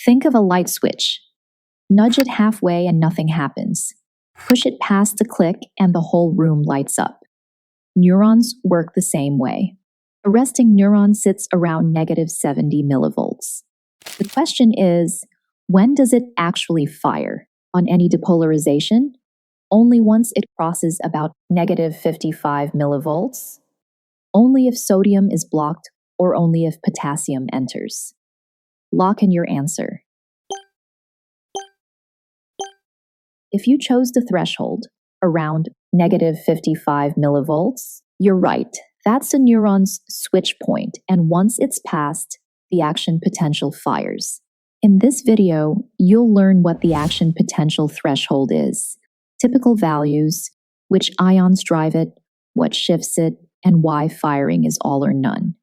Think of a light switch. Nudge it halfway and nothing happens. Push it past the click and the whole room lights up. Neurons work the same way. A resting neuron sits around -70 millivolts. The question is, when does it actually fire? On any depolarization? Only once it crosses about -55 millivolts? Only if sodium is blocked or only if potassium enters? Lock in your answer. If you chose the threshold, around -55 millivolts, you're right. That's the neuron's switch point, and once it's passed, the action potential fires. In this video, you'll learn what the action potential threshold is, typical values, which ions drive it, what shifts it, and why firing is all or none.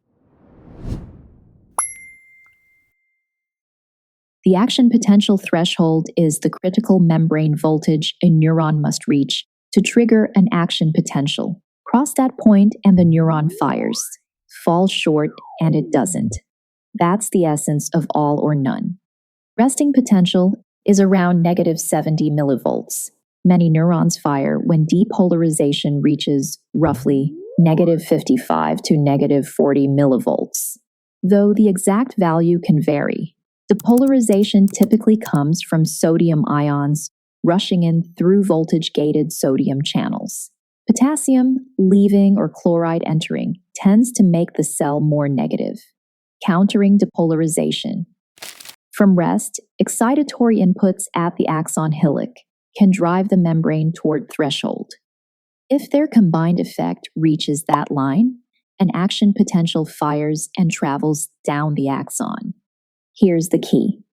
The action potential threshold is the critical membrane voltage a neuron must reach to trigger an action potential. Cross that point and the neuron fires. Fall short and it doesn't. That's the essence of all or none. Resting potential is around -70 millivolts. Many neurons fire when depolarization reaches roughly -55 to -40 millivolts, though the exact value can vary. Depolarization typically comes from sodium ions rushing in through voltage-gated sodium channels. Potassium leaving or chloride entering tends to make the cell more negative, countering depolarization. From rest, excitatory inputs at the axon hillock can drive the membrane toward threshold. If their combined effect reaches that line, an action potential fires and travels down the axon. Here's the key.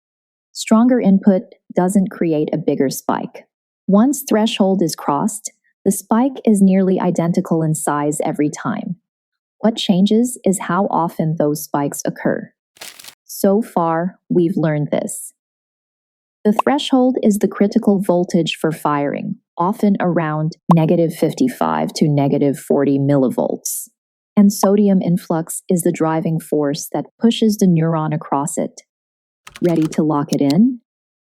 Stronger input doesn't create a bigger spike. Once threshold is crossed, the spike is nearly identical in size every time. What changes is how often those spikes occur. So far, we've learned this. The threshold is the critical voltage for firing, often around -55 to -40 millivolts. And sodium influx is the driving force that pushes the neuron across it. Ready to lock it in?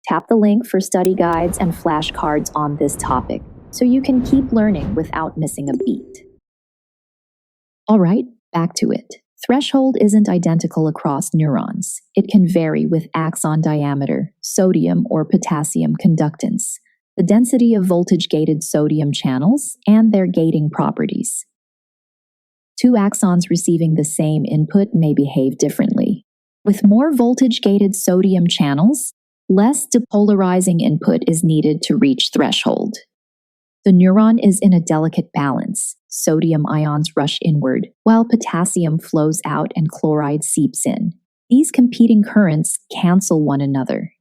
Tap the link for study guides and flashcards on this topic, so you can keep learning without missing a beat. All right, back to it. Threshold isn't identical across neurons. It can vary with axon diameter, sodium or potassium conductance, the density of voltage-gated sodium channels, and their gating properties. Two axons receiving the same input may behave differently. With more voltage-gated sodium channels, less depolarizing input is needed to reach threshold. The neuron is in a delicate balance. Sodium ions rush inward, while potassium flows out and chloride seeps in. These competing currents cancel one another,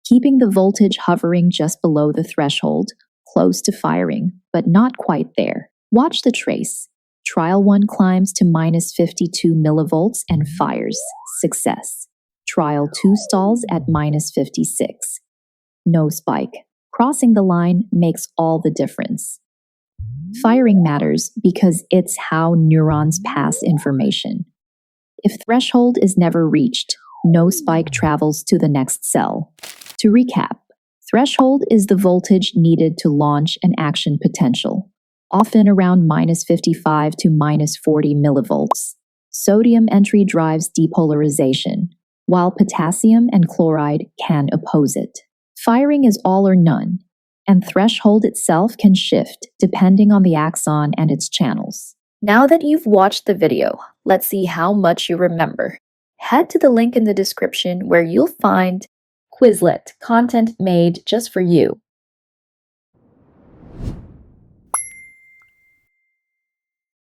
keeping the voltage hovering just below the threshold, close to firing, but not quite there. Watch the trace. Trial 1 climbs to -52 millivolts and fires. Success. Trial 2 stalls at -56. No spike. Crossing the line makes all the difference. Firing matters because it's how neurons pass information. If threshold is never reached, no spike travels to the next cell. To recap, threshold is the voltage needed to launch an action potential, often around -55 to -40 millivolts. Sodium entry drives depolarization, while potassium and chloride can oppose it. Firing is all or none, and threshold itself can shift depending on the axon and its channels. Now that you've watched the video, let's see how much you remember. Head to the link in the description where you'll find Quizlet content made just for you.